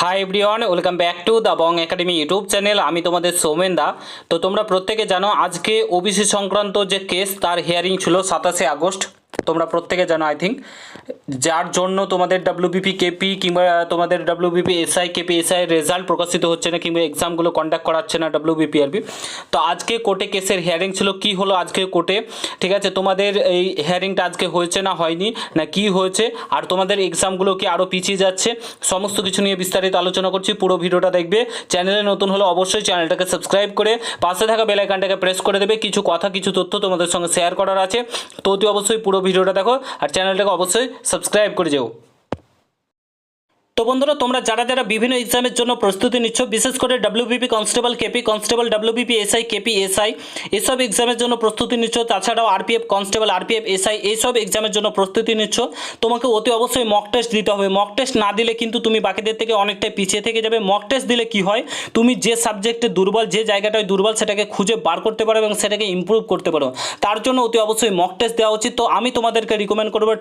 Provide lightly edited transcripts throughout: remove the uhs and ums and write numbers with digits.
Hi everyone, welcome back to the Bong academy YouTube channel. আমি তোমাদের সৌমেন দা। তো তোমরা প্রত্যেকে জানো আজকে ওবিসি সংক্রান্ত যে কেস তার হিয়ারিং ছিল 27 আগস্ট। তোমরা প্রত্যেকে জানো আই থিঙ্ক, যার জন্য তোমাদের ডাব্লিউবিপি কেপি কিংবা তোমাদের WBP SI KP SI result প্রকাশিত হচ্ছে না কিংবা এক্সামগুলো কন্ডাক্ট করাচ্ছে না ডাব্লিউবিপিআরবি। তো আজকে কোর্টে কেসের হিয়ারিং ছিল। কি হলো আজকে কোর্টে, ঠিক আছে? তোমাদের এই হিয়ারিংটা আজকে হয়েছে না হয়নি, না কি হয়েছে, আর তোমাদের এক্সামগুলো কি আরও পিছিয়ে যাচ্ছে, সমস্ত কিছু নিয়ে বিস্তারিত আলোচনা করছি। পুরো ভিডিওটা দেখবে। চ্যানেলে নতুন হলে অবশ্যই চ্যানেলটাকে সাবস্ক্রাইব করে পাশে থাকা বেল আইকনটাকে প্রেস করে দেবে। কিছু কথা কিছু তথ্য তোমাদের সঙ্গে শেয়ার করার আছে, তো অতি অবশ্যই পুরো ভিডিওটা দেখো আর চ্যানেলটাকে অবশ্যই সাবস্ক্রাইব করে যাও। তো বন্ধুরা, তোমরা যারা যারা বিভিন্ন এক্সামের জন্য প্রস্তুতি নিচ্ছ, বিশেষ করে WBP constable KP constable, WBP SI KP SI, এসব এক্সামের জন্য প্রস্তুতি নিচ্ছ, তাছাড়াও আরপিএফ কনস্টেবল আরপিএফ এসআই এইসব এক্সামের জন্য প্রস্তুতি নিচ্ছ, তোমাকে অতি অবশ্যই মক টেস্ট দিতে হবে। মক টেস্ট না দিলে কিন্তু তুমি বাকিদের থেকে অনেকটাই পিছিয়ে থেকে যাবে। মক টেস্ট দিলে কি হয়, তুমি যে সাবজেক্টে দুর্বল, যে জায়গাটায় দুর্বল সেটাকে খুঁজে বার করতে পারো এবং সেটাকে ইমপ্রুভ করতে পারো। তার জন্য অতি অবশ্যই মক টেস্ট দেওয়া উচিত। তো আমি তোমাদেরকে রিকমেন্ড করবো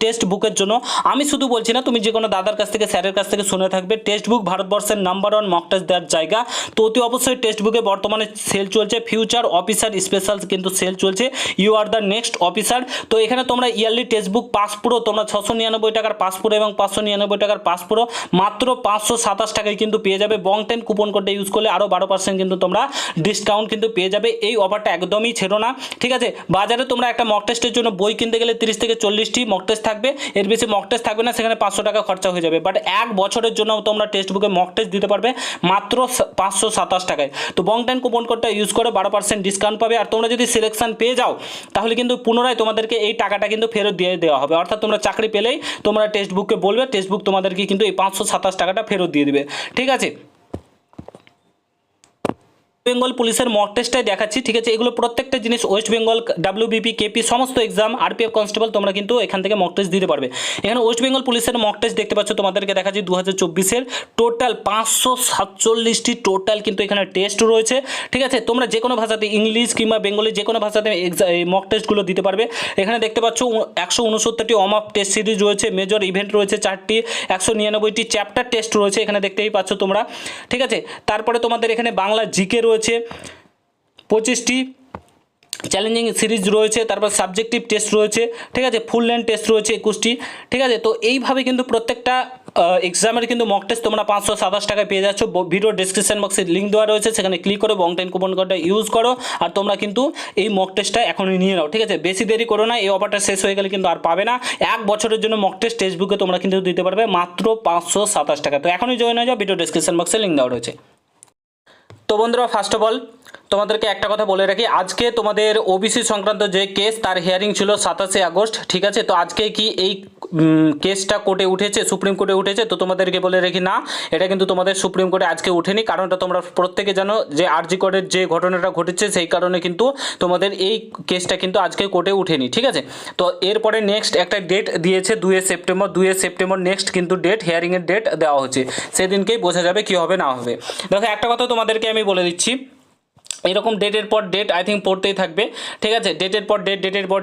টেক্সট বুকের জন্য। আমি শুধু বলছি না, তুমি যে কোনো দাদার কাছ থেকে স্যারের কাছ থেকে শুনে থাকবে, টেক্সট বুক ভারতবর্ষের নাম্বার 1 মক টেস্ট দেওয়ার জায়গা। তো অতি অবশ্যই টেক্সট বুকে বর্তমানে সেল চলছে, ফিউচার অফিসার স্পেশাল কিন্তু সেল চলছে, you are the next officer. তো এখানে তোমরা ইয়ারলি টেক্সট বুক পাস পুরো তোমরা 699 টাকার পাস পুরো এবং 599 টাকার পাস পুরো মাত্র 527 টাকায় কিন্তু পেয়ে যাবে। বং 10 কুপন কোডটা ইউজ করলে আরও 12% কিন্তু তোমরা ডিসকাউন্ট কিন্তু পেয়ে যাবে। এই অফারটা একদমই ছেড়ো না, ঠিক আছে? বাজারে তোমরা একটা মক টেস্টের জন্য বই কিনতে গেলে 30 থেকে 40টি মক টেস্ট থাকবে, এর বেশি মক টেস্ট থাকবে না, সেখানে 500 টাকা খরচা হয়ে যাবে। বাট এক বছরের জন্য তোমরা টেক্সট বুকে মক টেস্ট দিতে পারবে মাত্র 527 টাকায়। তো বং 10 কুপন কোডটা ইউজ করে 12% ডিসকাউন্ট পাবে। আর তোমরা যদি সিলেকশন পেয়ে যাও, তাহলে কিন্তু পুনরায় তোমাদেরকে এই টাকাটা কিন্তু ফেরত দিয়ে দেওয়া হবে। অর্থাৎ তোমরা চাকরি পেলেই তোমরা টেক্সট বুককে বলবে, টেক্সট বুক তোমাদেরকে কিন্তু এই 527 টাকাটা ফেরত দিয়ে দিবে, ঠিক আছে? বেঙ্গল পুলিশের মক টেস্টটাই দেখাচ্ছি, ঠিক আছে? এগুলো প্রত্যেকটা জিনিস ওয়েস্ট বেঙ্গল ডাব্লিউবিপি কেপি সমস্ত এক্সাম, আরপিএফ কনস্টেবল তোমরা কিন্তু এখান থেকে মক টেস্ট দিতে পারবে। এখানে ওয়েস্ট বেঙ্গল পুলিশের মক টেস্ট দেখতে পাচ্ছ, তোমাদেরকে দেখাচ্ছি 2024-এর টোটাল 547টি টোটাল কিন্তু এখানে টেস্ট রয়েছে, ঠিক আছে? তোমরা যে কোনো ভাষাতে, ইংলিশ কিংবা বেঙ্গলি যে কোনো ভাষাতে মক টেস্টগুলো দিতে পারবে। এখানে দেখতে পাচ্ছ 169টি ওয়ার্ম আপ টেস্ট সিরিজ রয়েছে, মেজর ইভেন্ট রয়েছে 4টি, 199টি চ্যাপ্টার টেস্ট রয়েছে, এখানে দেখতেই পাচ্ছ তোমরা, ঠিক আছে? তারপরে তোমাদের এখানে বাংলা জিকে রয়েছে 25টি, চ্যালেঞ্জিং সিরিজ রয়েছে, তারপর সাবজেক্টিভ টেস্ট রয়েছে, ঠিক আছে? ফুল লেন্থ টেস্ট রয়েছে 21টি, ঠিক আছে? তো এইভাবে কিন্তু প্রত্যেকটা এক্সামের কিন্তু মক টেস্ট তোমরা 527 টাকায় পেয়ে যাচ্ছ। ভিডিও ডিসক্রিপশন বক্সে লিঙ্ক দেওয়া রয়েছে, সেখানে ক্লিক করে বং 10 কুপন কোডটা ইউজ করো আর তোমরা কিন্তু এই মক টেস্টটা এখনই নিয়ে নাও, ঠিক আছে? বেশি দেরি করো না, এই অফারটা শেষ হয়ে গেলে কিন্তু আর পাবে না। এক বছরের জন্য মক টেস্ট টেক্সট বুকে তোমরা কিন্তু দিতে পারবে মাত্র 527 টাকা। তো এখনই জয়েন হয়ে যাও, ভিডিও ডিসক্রিপশন বক্সে লিঙ্ক দেওয়া রয়েছে। তো বন্ধুরা, ফার্স্ট অফ অল তোমাদেরকে একটা কথা বলে রাখি, আজকে তোমাদের ওবিসি সংক্রান্ত যে কেস তার হিয়ারিং ছিল 27 আগস্ট, ঠিক আছে? তো আজকে কি এই কেসটা কোর্টে উঠেছে, সুপ্রিম কোর্টে উঠেছে? তো তোমাদেরকে বলে রাখি, না, এটা কিন্তু তোমাদের সুপ্রিম কোর্টে আজকে উঠেনি। কারণটা তোমরা প্রত্যেকে জানো যে আরজি কোর্টের যে ঘটনাটা ঘটেছে, সেই কারণে কিন্তু তোমাদের এই কেসটা কিন্তু আজকে কোর্টে উঠেনি, ঠিক আছে? তো এরপরে নেক্সট একটা ডেট দিয়েছে 2 সেপ্টেম্বর। 2 সেপ্টেম্বর নেক্সট কিন্তু ডেট, হিয়ারিংয়ের ডেট দেওয়া হচ্ছে, সেদিনকেই বোঝা যাবে কী হবে না হবে। দেখো, একটা কথা তোমাদেরকে আমি বলে দিচ্ছি, এরকম ডেটের পর ডেট আই থিঙ্ক পড়তেই থাকবে, ঠিক আছে? ডেটের পর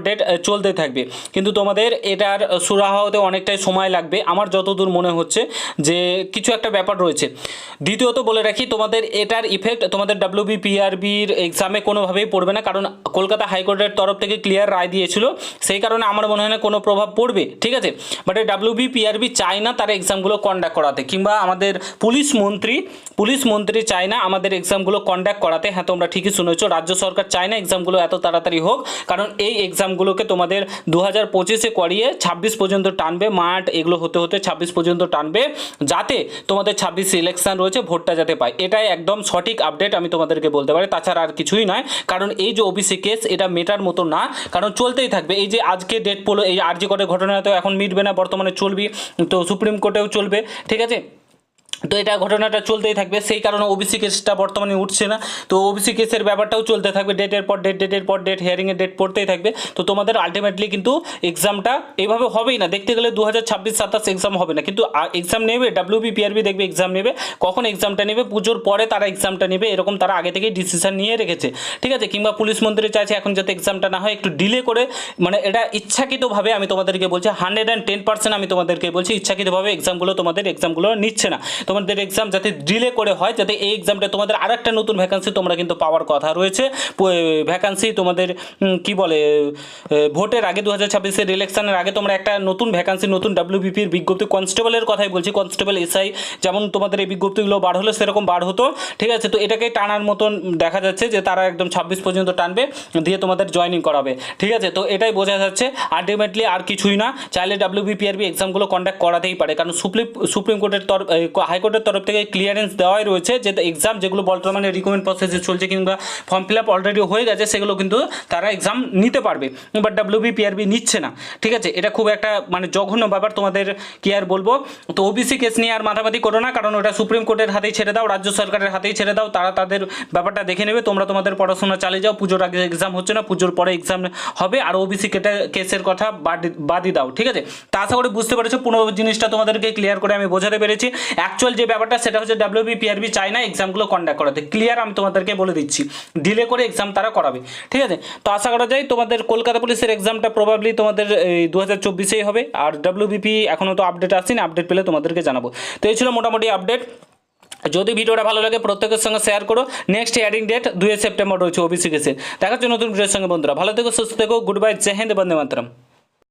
ডেট চলতেই থাকবে, কিন্তু তোমাদের এটার সুরাহা হতে অনেকটাই সময় লাগবে আমার যতদূর মনে হচ্ছে, যে কিছু একটা ব্যাপার রয়েছে। দ্বিতীয়ত বলে রাখি, তোমাদের এটার ইফেক্ট তোমাদের ডাব্লিউবিপিআরবির এক্সামে কোনোভাবেই পড়বে না, কারণ কলকাতা হাইকোর্টের তরফ থেকে ক্লিয়ার রায় দিয়েছিল, সেই কারণে আমার মনে হয় না কোনো প্রভাব পড়বে, ঠিক আছে? বাট এই ডাব্লিউবিপিআরবি চায় না তার এক্সামগুলো কন্ডাক্ট করাতে, কিংবা আমাদের পুলিশ মন্ত্রী চায় না আমাদের এক্সামগুলো কন্ডাক্ট করাতে। হ্যাঁ, তোমরা ঠিকই শুনেছো, রাজ্য সরকার চায় না এক্সামগুলো এত তাড়াতাড়ি হোক, কারণ এই এক্সামগুলোকে তোমাদের 2025-এ করিয়ে 26 পর্যন্ত টানবে, মার্চ এগুলো হতে হতে 26 পর্যন্ত টানবে, যাতে তোমাদের 26 ইলেকশন রয়েছে, ভোটটা যাতে পায়। এটাই একদম সঠিক আপডেট আমি তোমাদেরকে বলতে পারি, তাছাড়া আর কিছুই নয়। কারণ এই যে ওবিসি কেস, এটা মেটার মতো না, কারণ চলতেই থাকবে। এই যে আজকে ডেট পড়লো, এই আরজি কোর্টের ঘটনা তো এখন মিটবে না, বর্তমানে চলবে, তো সুপ্রিম কোর্টেও চলবে, ঠিক আছে? তো এটা ঘটনাটা চলতেই থাকবে, সেই কারণে ওবিসি কেসটা বর্তমানে উঠছে না। তো ওবিসি কেসের ব্যাপারটাও চলতে থাকবে, ডেটের পর ডেট হিয়ারিংয়ের ডেট পড়তেই থাকবে। তো তোমাদের আলটিমেটলি কিন্তু এক্সামটা এইভাবে হবেই না, দেখতে গেলে 2026-27 এক্সাম হবে না, কিন্তু এক্সাম নেবে ডাব্লিউবিপিআরবি, দেখবে এক্সাম নেবে। কখন এক্সামটা নেবে? পুজোর পরে তারা এক্সামটা নেবে, এরকম তারা আগে থেকেই ডিসিশন নিয়ে রেখেছে, ঠিক আছে? কিংবা পুলিশ মন্ত্রী চাইছে এখন যাতে এক্সামটা না হয়, একটু ডিলে করে, মানে এটা ইচ্ছাকৃতভাবে আমি তোমাদেরকে বলছি, 110% আমি তোমাদেরকে বলছি, ইচ্ছাকৃতভাবে এক্সামগুলো তোমাদের এক্সামগুলো নিচ্ছে না। তোমাদের এক্সাম যাতে ডিলে করে হয়, যাতে এই এক্সামটা তোমাদের আরেকটা নতুন ভ্যাকান্সি তোমরা কিন্তু পাওয়ার কথা রয়েছে। ভ্যাকান্সি তোমাদের কি বলে ভোটের আগে 2026-এর ইলেকশনের আগে তোমরা একটা নতুন ভ্যাকান্সি, নতুন ডাব্লিউবিপির বিজ্ঞপ্তি, কনস্টেবলের কথাই বলছি, কনস্টেবল এসআই যেমন তোমাদের এই বিজ্ঞপ্তিগুলো বার হলো সেরকম বার হতো, ঠিক আছে। তো এটাকে টানার মতন দেখা যাচ্ছে যে তারা একদম 26 পর্যন্ত টানবে, দিয়ে তোমাদের জয়েনিং করাবে, ঠিক আছে। তো এটাই বোঝা যাচ্ছে আলটিমেটলি আর কিছুই না। চাইলে ডাব্লিউবিপিআরবি এক্সামগুলো কন্ডাক্ট করাতেই পারে, কারণ সুপ্রিম কোর্টের তরফ, হাইকোর্টের তরফ থেকে ক্লিয়ারেন্স দেওয়াই রয়েছে যে এক্সাম যেগুলো বর্তমানে রিকমেন্ড প্রসেসে চলছে কিংবা ফর্ম ফিল আপ অলরেডি হয়ে গেছে সেগুলো কিন্তু তারা এক্সাম নিতে পারবে, বাট ডাব্লিউবিপিআরবি নিচ্ছে না, ঠিক আছে। এটা খুব একটা মানে জঘন্য ব্যাপার, তোমাদের কি আর বলবো। তো ওবিসি কেস নিয়ে আর মাথামাতি করো না, কারণ ওটা সুপ্রিম কোর্টের হাতেই ছেড়ে দাও, রাজ্য সরকারের হাতেই ছেড়ে দাও, তারা তাদের ব্যাপারটা দেখে নেবে। তোমরা তোমাদের পড়াশোনা চালিয়ে যাও, পুজোর আগে এক্সাম হচ্ছে না, পুজোর পরে এক্সাম হবে, আর ওবিসি কেসের কথা বাদই দাও, ঠিক আছে। তা আশা করি বুঝতে পেরেছো, পুরো জিনিসটা তোমাদেরকে ক্লিয়ার করে আমি বোঝাতে পেরেছি। অ্যাকচুয়াল যে ব্যাপারটা সেটা হচ্ছে ডাব্লিউবিপিআরবি চায় না এক্সামগুলো কন্ডাক্ট করাতে, ক্লিয়ার আমি তোমাদেরকে বলে দিচ্ছি, ডিলে করে এক্সাম তারা করাবে, ঠিক আছে। তো আশা করা যায় তোমাদের কলকাতা পুলিশের এক্সামটা প্রবাবলি তোমাদের 2024-এই হবে, আর ডাব্লিউবিপি এখনও তো আপডেট আসেনি, আপডেট পেলে তোমাদেরকে জানাবো। তো এই ছিল মোটামুটি আপডেট। যদি ভিডিওটা ভালো লাগে প্রত্যেকের সঙ্গে শেয়ার করো। নেক্সট হিয়ারিং ডেট 2 সেপ্টেম্বর রয়েছে ওবিসি কেসে। দেখা হচ্ছে নতুন ভিডিওর সঙ্গে বন্ধুরা, ভালো থেকো, সুস্থ থেকো, গুড বাই, জয় হিন্দ, বন্দে মাতরম।